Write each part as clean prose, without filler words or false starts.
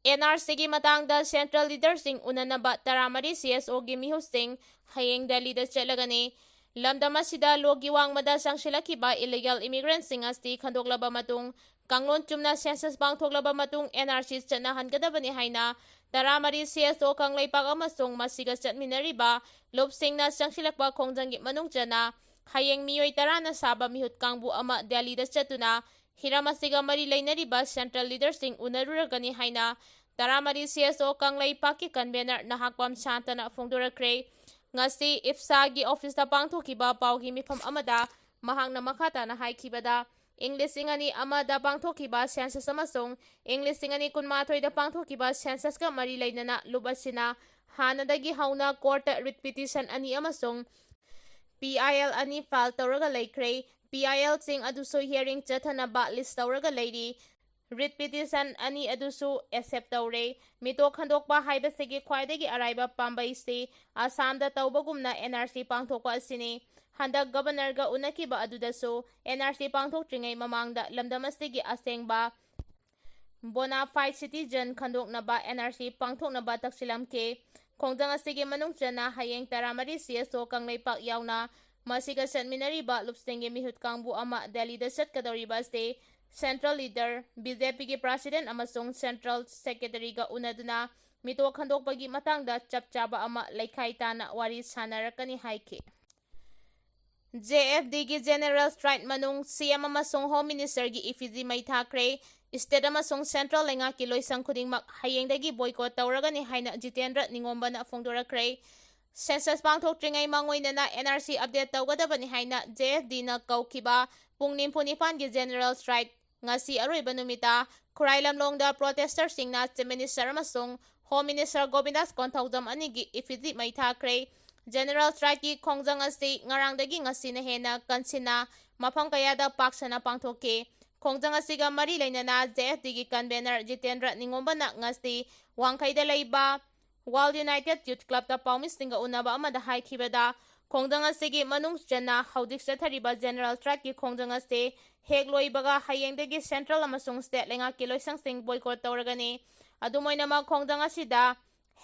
NRCꯒꯤ matangda Central Leadersing unanaba taramari CSOꯒꯤ mihusing hayeng Delhida chelagani. Lamdam asida logi wangmada sangsilakiba illegal immigrants asti khandoklaba matung kanglon chumna census pangthoklaba matung NRC chatnahangadabani haina taramari CSO kanglaipak amasung masiga chatminariba lopsingna sangsilakba khongjanggi manungchana hayeng miyoi tarana saba mihut kangbu ama Delhida chatuna hiramasiga mari lainariba Central Leadersing unaruragani haina taramari CSO kanglaipak convener nahakpam Shantana phongdorakre. Ngasi IPSAGI office da pangthokiba paugi mifam amada mahangna makhata na haikibada English ingani amada pangthokiba census amasung English ingani kunmathoi da pangthokiba census ka mari lainana lubasina hanadagi hauna court writ petition ani amasung PIL ani file tawraga laikre PIL sing aduso hearing chathanaba list tawraga lairi writ petition ani adusu accept tawre mito khandokpa haibasigi khwaidagi araiba pambai se Assamda tawbagumna NRC pangthokpa asini handak governor ga unakiba adudasu NRC pangthokringai mamangda lamdamasigi asengba bona fide citizen khandoknaba NRC pangthoknaba taksilamke khongjang asigi manungchana hayeng taramari CSO kanglaipak yauna masiga chatminariba lupsengge mihut kangbu ama Delhida chatkadoriba se Central Leader BJP ki President amasung Central Secretary ga unaduna mito khandokpagi matangda chapchaba ama laikhai tana wari sanarakani haikhe. JFD ki General Strike manung CM amasung Home Minister gi Ephiji Mei Thamkhre State amasung Central lenga ki loisang khudingmak hayengdagi boycott twragani haina Jitendra ningombana phongdorakre. Census pangthokringai mangoinana NRC update tawgadabani haina JFD na kaukiba pungnim punipan gi General Strike ngasi aroiba numita Khurailamlongda protesters singna Chief Minister amasung Home Minister Govindas Konthaujam anigi Ephiji Mei Thamkhre General Strike ki khongjang asi ngarangdagi ngasi na hena kansina mafam kayada paksana pangthoke khongjang asiga mari lainana JFD ki convener Jitendra ningombana ngasi wangkhaida leiba World United Youth Club ta paumistinga unaba amada haikibada khongjang asigi manungchana haudik chathariba General Strike ki khongjang ase hegloibaga hayengdagi Central amasung State lenga kiloisangsing boycott tawragani adumoinama khongjang asida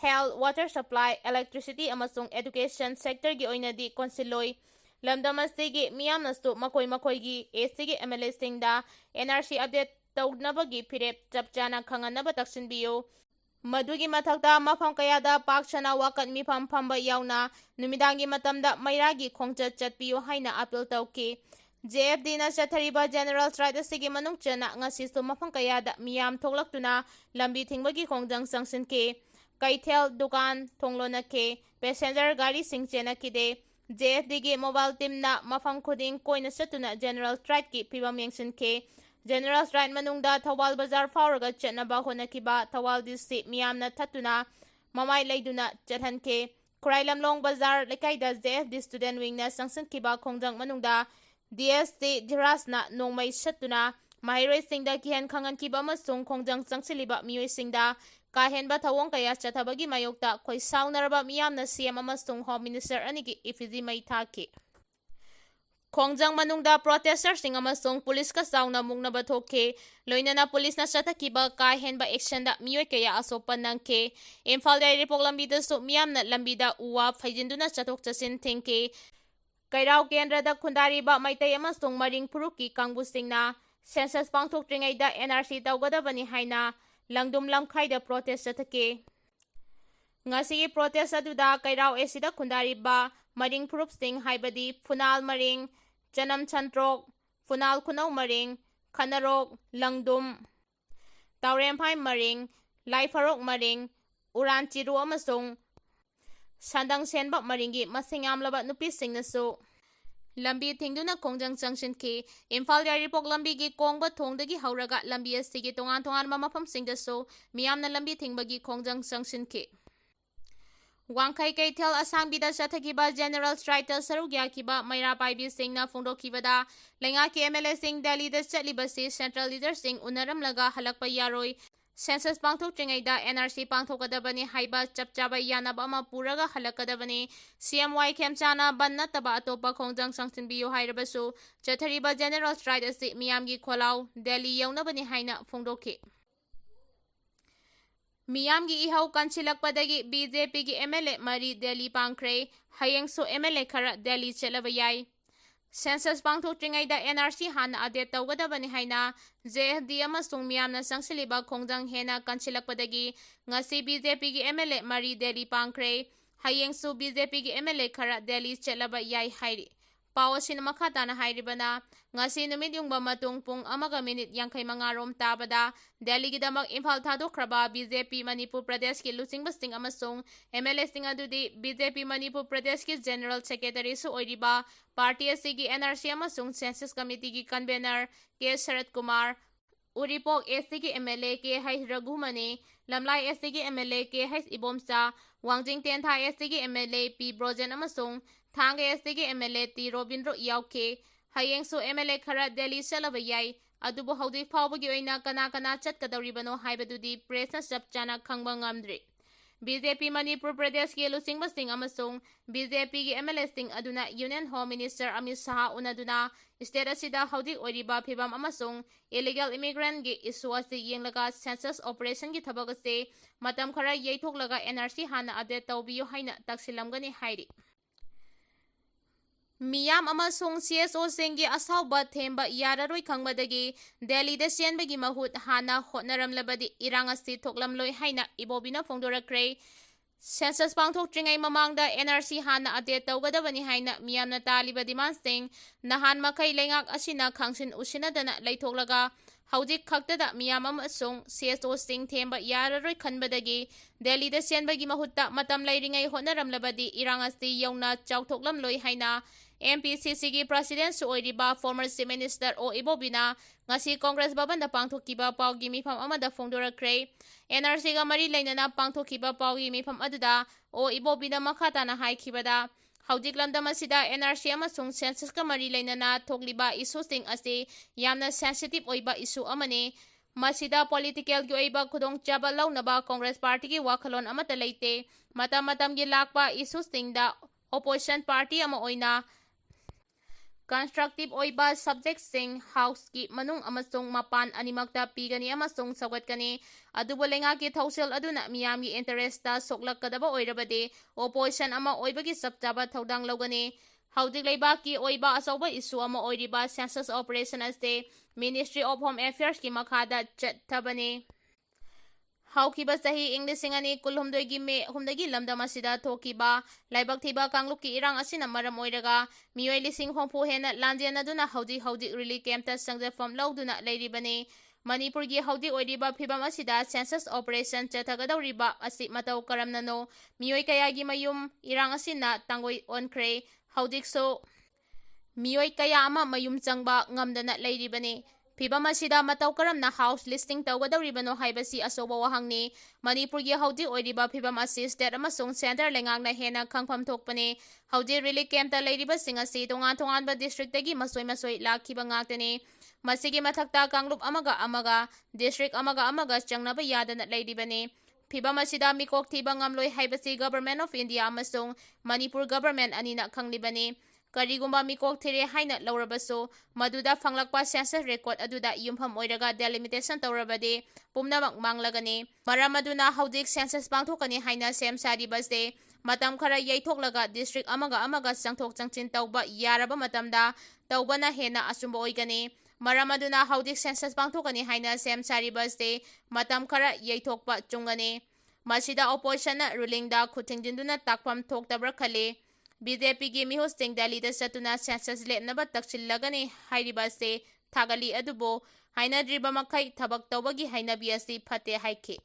health water supply electricity amasung education sector gi oinadi konsiloi lamdam asigi miyamnastu makoi gi ACG MLA singda NRC update tawdnabagi phirep chapchana khanganaba taksinbiyo Madugi mathakta mafam kayada pakchana wakat mifam phamba yauna numidangi matamda mairagi khongchat chatpiyo haina appeal tawki JFD na chathariba General Strike asigi manungchana ngasisu mafam kayada miyam thoklaktuna lambi thingbagi khongjang sangsinke kaithel dukan thonglonake passenger gari singchena kide JFD gi mobile team na mafam khuding koina chatuna General Strike ki pibam yengsinke General Strike manungda Thawal Bazar fauraga chatnaba honakiba Thawal district miyamna thatuna mamai leiduna chathanke Khurailamlong Bazar lekaida JFD student wing na sangsankiba khongjang manungda DST Jirasna nongmai chatuna mahiroi singda kihan khangankiba amasung khongjang sangsiliba miyoi singda kahenba thawong kaya chathabagi mayokta khoi saunaraba miyamna CM amasung Home Minister anigi Ephiji Mei Thamkhre khongjang manungda protesters sing amasung police ka sauna mungnaba thoke loinana police na chathakiba kahenba action da miyoi kaya asopan nangke Imphal dai ripok lambi da su miyamna lambi da uwa phaijinduna chathok chasin thingke kairau kendra da khundariba maitai amasung maring phuruki kangbu singna census pangthokringai da NRC tawgadabani haina langdum lamkhai da protest chathake ngasi protest aduda kairau esida khundariba maring phurup sing haibadi Funal Maring Janam Chantrok, Funal Kunau Maring, Khanarok, Langdum, Tauremphai Maring, Laifarok Maring, Uran Chiru amasung Sandang Senbak Maringi masingam labat nupising nasu lambi thingduna khongjang changsinke Imphal yaripok lambi gi kongba thongdagi hauraga lambi asigi tongan mafam singdasu miyamna lambi thingbagi khongjang changsinke Wangkai kaithel asangbida chathakiba General Strike sarugya kiba maira paibi singna phongdokibada lenga ki MLA sing Delhida chatlibasi Central Leader sing unaramlaga halakpa yaroi census pangthokringaida NRC pangthokadabani haiba chapchaba yanaba ama puraga halakadabani CMY khemchana banna taba atopa khongjang sangsinbiyo hairabasu chathariba General Strike asi miyamgi kholau Delhi yaunabani haina phongdokhi ꯃꯤꯌꯥꯝꯒꯤ ꯏꯍꯧ ꯀꯟꯁꯤꯜꯂꯛꯄꯗꯒꯤ BJPꯒꯤ MLA ꯃꯔꯤ ꯗꯦꯜꯂꯤ ꯄꯥꯡꯈ꯭ꯔꯦ, ꯍꯌꯦꯡꯁꯨ MLA ꯈꯔ ꯗꯦꯜꯂꯤ ꯆꯠꯂꯕ ꯌꯥꯏ꯫ Census ꯄꯥꯡꯊꯣꯛꯇ꯭ꯔꯤꯉꯩꯗ NRC ꯍꯥꯟꯅ update ꯇꯧꯒꯗꯕꯅꯤ ꯍꯥꯏꯅ JFD ꯑꯃꯁꯨꯡ ꯃꯤꯌꯥꯝꯅ ꯆꯪꯁꯤꯜꯂꯤꯕ ꯈꯣꯡꯖꯪ ꯍꯦꯟꯅ ꯀꯟꯁꯤꯜꯂꯛꯄꯗꯒꯤ ꯉꯁꯤ BJPꯒꯤ MLA ꯃꯔꯤ ꯗꯦꯜꯂꯤ ꯄꯥꯡꯈ꯭ꯔꯦ, ꯍꯌꯦꯡꯁꯨ BJPꯒꯤ MLA ꯈꯔ ꯗꯦꯜꯂꯤ ꯆꯠꯂꯕ ꯌꯥꯏ ꯍꯥꯏꯔꯤ꯫ ꯄꯥꯎ ꯑꯁꯤꯅ ꯃꯈꯥ ꯇꯥꯅ ꯍꯥꯏꯔꯤꯕꯅ ꯉꯁꯤ ꯅꯨꯃꯤꯠ ꯌꯨꯡꯕ ꯃꯇꯨꯡ ꯄꯨꯡ 1:55 ꯔꯣꯝ ꯇꯥꯕꯗ ꯗꯦꯜꯂꯤꯒꯤꯗꯃꯛ ꯏꯝꯐꯥꯜ ꯊꯥꯗꯣꯛꯈ꯭ꯔꯕ BJP ꯃꯅꯤꯄꯨꯔ ꯄ꯭ꯔꯗꯦꯁꯀꯤ ꯂꯨꯆꯤꯡꯕꯁꯤꯡ ꯑꯃꯁꯨꯡ MLAꯁꯤꯡ ꯑꯗꯨꯗꯤ BJP ꯃꯅꯤꯄꯨꯔ ꯄ꯭ꯔꯗꯦꯁꯀꯤ ꯖꯦꯅꯔꯦꯜ ꯁꯦꯀ꯭ꯔꯦꯇꯔꯤꯁꯨ ꯑꯣꯏꯔꯤꯕ ꯄꯥꯔꯇꯤ ꯑꯁꯤꯒꯤ NRC ꯑꯃꯁꯨꯡ ꯁꯦꯟꯁꯁ ꯀꯃꯤꯇꯤꯒꯤ ꯀꯟꯚꯦꯅꯔ K. ꯁꯔꯠ ꯀꯨꯃꯥꯔ, ꯎꯔꯤꯄꯣꯛ SCꯒꯤ MLA K.H. ꯔꯘꯨꯃꯅꯤ, ꯂꯝꯂꯥꯏ SCꯒꯤ MLA K.H. Ibomcha, Wangjing Tentha SCꯒꯤ MLA P. Brojen ꯑꯃꯁꯨꯡ ꯊꯥꯡꯒ SCꯒꯤ MLA T. ꯔꯣꯕꯤꯟꯗ꯭ꯔꯣ ꯌꯥꯎꯈꯤ꯫ ꯍꯌꯦꯡꯁꯨ MLA ꯈꯔ ꯗꯦꯜꯂꯤ ꯆꯠꯂꯕ ꯌꯥꯏ, ꯑꯗꯨꯕꯨ ꯍꯧꯖꯤꯛ ꯐꯥꯎꯕꯒꯤ ꯑꯣꯏꯅ ꯀꯅꯥ ꯆꯠꯀꯗꯧꯔꯤꯕꯅꯣ ꯍꯥꯏꯕꯗꯨꯗꯤ ꯄ꯭ꯔꯦꯁꯅ ꯆꯞ ꯆꯥꯅ ꯈꯪꯕ ꯉꯝꯗ꯭ꯔꯤ꯫ BJP ꯃꯅꯤꯄꯨꯔ ꯄ꯭ꯔꯗꯦꯁꯀꯤ ꯂꯨꯆꯤꯡꯕꯁꯤꯡ ꯑꯃꯁꯨꯡ BJPꯒꯤ MLAꯁꯤꯡ ꯑꯗꯨꯅ union home minister Amit Shah ꯎꯅꯗꯨꯅ ꯁ꯭ꯇꯦꯠ ꯑꯁꯤꯗ ꯍꯧꯖꯤꯛ ꯑꯣꯏꯔꯤꯕ ꯐꯤꯚꯝ ꯑꯃꯁꯨꯡ ꯏꯂꯤꯒꯦꯜ ꯏꯃꯤꯒ꯭ꯔꯦꯟꯠꯒꯤ ꯏꯁꯨ ꯑꯁꯤ ꯌꯦꯡꯂꯒ ꯁꯦꯟꯁꯁ ꯑꯣꯄꯔꯦꯁꯟꯒꯤ ꯊꯕꯛ ꯑꯁꯤ ꯃꯇꯝ ꯈꯔ ꯌꯩꯊꯣꯛꯂꯒ NRC ꯍꯥꯟꯅ ꯑꯞꯗꯦꯠ ꯇꯧꯕꯤꯌꯨ ꯍꯥꯏꯅ ꯇꯛꯁꯤꯜꯂꯝꯒꯅꯤ ꯍꯥꯏꯔꯤ꯫ ꯃꯤꯌꯥꯝ ꯑꯃꯁꯨꯡ CSOꯁꯤꯡꯒꯤ ꯑꯁꯥꯎꯕ ꯊꯦꯝꯕ ꯌꯥꯔꯔꯣꯏ ꯈꯪꯕꯗꯒꯤ ꯗꯦꯜꯂꯤꯗ ꯆꯦꯟꯕꯒꯤ ꯃꯍꯨꯠ ꯍꯥꯟꯅ ꯍꯣꯠꯅꯔꯝꯂꯕꯗꯤ ꯏꯔꯥꯡ ꯑꯁꯤ ꯊꯣꯛꯂꯝꯂꯣꯏ ꯍꯥꯏꯅ ꯏꯕꯣꯕꯤꯅ ꯐꯣꯡꯗꯣꯔꯛꯈ꯭ꯔꯦ꯫ ꯁꯦꯟꯁꯁ ꯄꯥꯡꯊꯣꯛꯇ꯭ꯔꯤꯉꯩ ꯃꯃꯥꯡꯗ NRC ꯍꯥꯟꯅ ꯑꯞꯗꯦꯠ ꯇꯧꯒꯗꯕꯅꯤ ꯍꯥꯏꯅ ꯃꯤꯌꯥꯝꯅ ꯇꯥꯜꯂꯤꯕ ꯗꯤꯃꯥꯟꯁꯤꯡ ꯅꯍꯥꯟ ꯃꯈꯩ ꯂꯩꯉꯥꯛ ꯑꯁꯤꯅ ꯈꯪꯁꯤꯟ ꯎꯁꯤꯟꯅꯗꯅ ꯂꯩꯊꯣꯛꯂꯒ ꯍꯧꯖꯤꯛ ꯈꯛꯇꯗ ꯃꯤꯌꯥꯝ ꯑꯃꯁꯨꯡ CSOꯁꯤꯡ ꯊꯦꯝꯕ ꯌꯥꯔꯔꯣꯏ ꯈꯟꯕꯗꯒꯤ ꯗꯦꯜꯂꯤꯗ ꯆꯦꯟꯕꯒꯤ ꯃꯍꯨꯠꯇ ꯃꯇꯝ ꯂꯩꯔꯤꯉꯩ ꯍꯣꯠꯅꯔꯝꯂꯕꯗꯤ ꯏꯔꯥꯡ ꯑꯁꯤ ꯌꯧꯅ ꯆꯥꯎꯊꯣꯛꯂꯝꯂꯣꯏ ꯍꯥꯏꯅ MPCCꯒꯤ ꯄ꯭ꯔꯁꯤꯗꯦꯟꯠꯁꯨ ꯑꯣꯏꯔꯤꯕ ꯐꯣꯔꯃꯔ ꯆꯤꯐ ꯃꯤꯅꯤꯁꯇꯔ ꯑꯣ ꯏꯕꯣꯕꯤꯅ ꯉꯁꯤ ꯀꯣꯡꯒ꯭ꯔꯦꯁ ꯚꯕꯟꯗ ꯄꯥꯡꯊꯣꯛꯈꯤꯕ ꯄꯥꯎꯒꯤ ꯃꯤꯐꯝ ꯑꯃꯗ ꯐꯣꯡꯗꯣꯔꯛꯈ꯭ꯔꯦ꯫ NRCꯒ ꯃꯔꯤ ꯂꯩꯅꯅ ꯄꯥꯡꯊꯣꯛꯈꯤꯕ ꯄꯥꯎꯒꯤ ꯃꯤꯐꯝ ꯑꯗꯨꯗ ꯑꯣ ꯏꯕꯣꯕꯤꯅ ꯃꯈꯥ ꯇꯥꯅ ꯍꯥꯏꯈꯤꯕꯗ ꯍꯧꯖꯤꯛ ꯂꯝꯗꯝ ꯑꯁꯤꯗ NRC ꯑꯃꯁꯨꯡ ꯁꯦꯟꯁꯁꯀ ꯃꯔꯤ ꯂꯩꯅꯅ ꯊꯣꯛꯂꯤꯕ ꯏꯁꯨꯁꯤꯡ ꯑꯁꯤ ꯌꯥꯝꯅ ꯁꯦꯟꯁꯤꯇꯤꯚ ꯑꯣꯏꯕ ꯏꯁꯨ ꯑꯃꯅꯤ꯫ ꯃꯁꯤꯗ ꯄꯣꯂꯤꯇꯤꯀꯦꯜꯒꯤ ꯑꯣꯏꯕ ꯈꯨꯗꯣꯡꯆꯥꯕ ꯂꯧꯅꯕ ꯀꯣꯡꯒ꯭ꯔꯦꯁ ꯄꯥꯔꯇꯤꯒꯤ ꯋꯥꯈꯜꯂꯣꯟ ꯑꯃꯠꯇ ꯂꯩꯇꯦ꯫ ꯃꯇꯝꯒꯤ ꯂꯥꯛꯄ ꯏꯁꯨꯁꯤꯡꯗ ꯑꯣꯄꯣꯖꯤꯁꯟ ꯄꯥꯔꯇꯤ ꯑꯃ ꯑꯣꯏꯅ ꯀꯟꯁꯇ꯭ꯔꯛꯇꯤꯚ ꯑꯣꯏꯕ ꯁꯕꯖꯦꯛꯠꯁꯤꯡ ꯍꯥꯎꯁꯀꯤ ꯃꯅꯨꯡ ꯑꯃꯁꯨꯡ ꯃꯄꯥꯟ ꯑꯅꯤꯃꯛꯇ ꯄꯤꯒꯅꯤ ꯑꯃꯁꯨꯡ ꯁꯧꯒꯠꯀꯅꯤ꯫ ꯑꯗꯨꯕꯨ ꯂꯩꯉꯥꯛꯀꯤ ꯊꯧꯁꯤꯜ ꯑꯗꯨꯅ ꯃꯤꯌꯥꯝꯒꯤ ꯏꯟꯇꯔꯦꯁꯇ ꯁꯣꯛꯂꯛꯀꯗꯕ ꯑꯣꯏꯔꯕꯗꯤ ꯑꯣꯄꯣꯖꯤꯁꯟ ꯑꯃ ꯑꯣꯏꯕꯒꯤ ꯆꯞ ꯆꯥꯕ ꯊꯧꯗꯥꯡ ꯂꯧꯒꯅꯤ꯫ ꯍꯧꯖꯤꯛ ꯂꯩꯕꯥꯛꯀꯤ ꯑꯣꯏꯕ ꯑꯆꯧꯕ ꯏꯁꯨ ꯑꯃ ꯑꯣꯏꯔꯤꯕ ꯁꯦꯟꯁꯁ ꯑꯣꯄꯔꯦꯁꯟ ꯑꯁꯤ ꯃꯤꯅꯤꯁꯇ꯭ꯔꯤ ꯑꯣꯐ ꯍꯣꯝ ꯑꯦꯐꯤꯌꯔꯁꯀꯤ ꯃꯈꯥꯗ ꯆꯠꯊꯕꯅꯤ꯫ ꯍꯧꯈꯤꯕ ꯆꯍꯤ ꯏꯪ 2019ꯒꯤ ꯃꯦ 3ꯗꯒꯤ ꯂꯝꯗꯝ ꯑꯁꯤꯗ ꯊꯣꯛꯈꯤꯕ ꯂꯥꯏꯕꯛ ꯊꯤꯕ ꯀꯥꯡꯂꯨꯞꯀꯤ ꯏꯔꯥꯡ ꯑꯁꯤꯅ ꯃꯔꯝ ꯑꯣꯏꯔꯒ ꯃꯤꯑꯣꯏ 70,000 ꯍꯦꯟꯅ ꯂꯥꯟꯖꯦꯟꯅꯗꯨꯅ ꯍꯧꯖꯤꯛ ꯔꯤꯂꯤꯐ ꯀꯦꯝꯞꯇ ꯆꯪꯖꯐꯝ ꯂꯧꯗꯨꯅ ꯂꯩꯔꯤꯕꯅꯤ꯫ ꯃꯅꯤꯄꯨꯔꯒꯤ ꯍꯧꯖꯤꯛ ꯑꯣꯏꯔꯤꯕ ꯐꯤꯚꯝ ꯑꯁꯤꯗ ꯁꯦꯟꯁꯁ ꯑꯣꯄꯔꯦꯁꯟ ꯆꯠꯊꯒꯗꯧꯔꯤꯕ ꯑꯁꯤ ꯃꯇꯧ ꯀꯔꯝꯅꯅꯣ? ꯃꯤꯑꯣꯏ ꯀꯌꯥꯒꯤ ꯃꯌꯨꯝ ꯏꯔꯥꯡ ꯑꯁꯤꯅ ꯇꯥꯡꯒꯣꯏ ꯑꯣꯟꯈ꯭ꯔꯦ꯫ ꯍꯧꯖꯤꯛꯁꯨ ꯃꯤꯑꯣꯏ ꯀꯌꯥ ꯑꯃ ꯃꯌꯨꯝ ꯆꯪꯕ ꯉꯝꯗꯅ ꯂꯩꯔꯤꯕꯅꯤ꯫ ꯐꯤꯚꯝ ꯑꯁꯤꯗ ꯃꯇꯧ ꯀꯔꯝꯅ ꯍꯥꯎꯁ ꯂꯤꯁꯇꯤꯡ ꯇꯧꯒꯗꯧꯔꯤꯕꯅꯣ ꯍꯥꯏꯕꯁꯤ ꯑꯆꯧꯕ ꯋꯥꯍꯪꯅꯤ꯫ ꯃꯅꯤꯄꯨꯔꯒꯤ ꯍꯧꯖꯤꯛ ꯑꯣꯏꯔꯤꯕ ꯐꯤꯚꯝ ꯑꯁꯤ ꯁ꯭ꯇꯦꯠ ꯑꯃꯁꯨꯡ ꯁꯦꯟꯇꯔ ꯂꯩꯉꯥꯛꯅ ꯍꯦꯟꯅ ꯈꯪꯐꯝ ꯊꯣꯛꯄꯅꯤ꯫ ꯍꯧꯖꯤꯛ ꯔꯤꯂꯤꯐ ꯀꯦꯝꯞꯇ ꯂꯩꯔꯤꯕꯁꯤꯡ ꯑꯁꯤ ꯇꯣꯉꯥꯟ ꯇꯣꯉꯥꯟꯕ ꯗꯤꯁꯇ꯭ꯔꯤꯛꯇꯒꯤ ꯃꯁꯣꯏ ꯂꯥꯛꯈꯤꯕ ꯉꯥꯛꯇꯅꯤ꯫ ꯃꯁꯤꯒꯤ ꯃꯊꯛꯇ ꯀꯥꯡꯂꯨꯞ ꯑꯃꯒ ꯗꯤꯁꯇ꯭ꯔꯤꯛ ꯑꯃꯒ ꯆꯪꯅꯕ ꯌꯥꯗꯅ ꯂꯩꯔꯤꯕꯅꯤ꯫ ꯐꯤꯚꯝ ꯑꯁꯤꯗ ꯃꯤꯀꯣꯛ ꯊꯤꯕ ꯉꯝꯂꯣꯏ ꯍꯥꯏꯕꯁꯤ ꯒꯚꯔꯟꯃꯦꯟꯠ ꯑꯣꯐ ꯏꯟꯗꯤꯌꯥ ꯑꯃꯁꯨꯡ ꯃꯅꯤꯄꯨꯔ ꯒꯚꯔꯟꯃꯦꯟꯠ ꯑꯅꯤꯅ ꯈꯪꯂꯤꯕꯅꯤ꯫ ꯀꯔꯤꯒꯨꯝꯕ ꯃꯤꯀꯣꯛ ꯊꯤꯔꯦ ꯍꯥꯏꯅ ꯂꯧꯔꯕꯁꯨ ꯃꯗꯨꯗ ꯐꯪꯂꯛꯄ ꯁꯦꯟꯁꯁ ꯔꯦꯀꯣꯔꯗ ꯑꯗꯨꯗ ꯌꯨꯝꯐꯝ ꯑꯣꯏꯔꯒ ꯗꯦꯂꯤꯃꯤꯇꯦꯁꯟ ꯇꯧꯔꯕꯗꯤ ꯄꯨꯝꯅꯃꯛ ꯃꯥꯡꯂꯒꯅꯤ꯫ ꯃꯔꯝ ꯑꯗꯨꯅ ꯍꯧꯖꯤꯛ ꯁꯦꯟꯁꯁ ꯄꯥꯡꯊꯣꯛꯀꯅꯤ ꯍꯥꯏꯅ ꯁꯦꯝ ꯁꯥꯔꯤꯕꯁꯤ ꯃꯇꯝ ꯈꯔ ꯌꯩꯊꯣꯛꯂꯒ ꯗꯤꯁꯇ꯭ꯔꯤꯛ ꯑꯃꯒ ꯆꯪꯊꯣꯛ ꯆꯪꯁꯤꯟ ꯇꯧꯕ ꯌꯥꯔꯕ ꯃꯇꯝꯗ ꯇꯧꯕꯅ ꯍꯦꯟꯅ ꯑꯆꯨꯝꯕ ꯑꯣꯏꯒꯅꯤ꯫ ꯃꯔꯝ ꯑꯗꯨꯅ ꯍꯧꯖꯤꯛ ꯁꯦꯟꯁꯁ ꯄꯥꯡꯊꯣꯛꯀꯅꯤ ꯍꯥꯏꯅ ꯁꯦꯝ ꯁꯥꯔꯤꯕꯁꯤ ꯃꯇꯝ ꯈꯔ ꯌꯩꯊꯣꯛꯄ ꯆꯨꯝꯒꯅꯤ꯫ ꯃꯁꯤꯗ ꯑꯣꯄꯣꯖꯤꯁꯟꯅ ꯔꯨꯂꯤꯡꯗ ꯈꯨꯠ ꯊꯤꯡꯖꯤꯟꯗꯨꯅ ꯇꯥꯛꯐꯝ ꯊꯣꯛꯇꯕ꯭ꯔꯥ ꯈꯜꯂꯤ꯫ BJPꯒꯤ ꯃꯤꯍꯨꯠꯁꯤꯡ ꯗꯦꯜꯂꯤꯗ ꯆꯠꯇꯨꯅ ꯁꯦꯟꯁꯁ ꯂꯦꯞꯅꯕ ꯇꯛꯁꯤꯜꯂꯒꯅꯤ ꯍꯥꯏꯔꯤꯕ ꯑꯁꯤ ꯊꯥꯒꯠꯂꯤ, ꯑꯗꯨꯕꯨ ꯍꯥꯏꯅꯗ꯭ꯔꯤꯕ ꯃꯈꯩ ꯊꯕꯛ ꯇꯧꯕꯒꯤ ꯍꯩꯅꯕꯤ ꯑꯁꯤ ꯐꯠꯇꯦ ꯍꯥꯏꯈꯤ꯫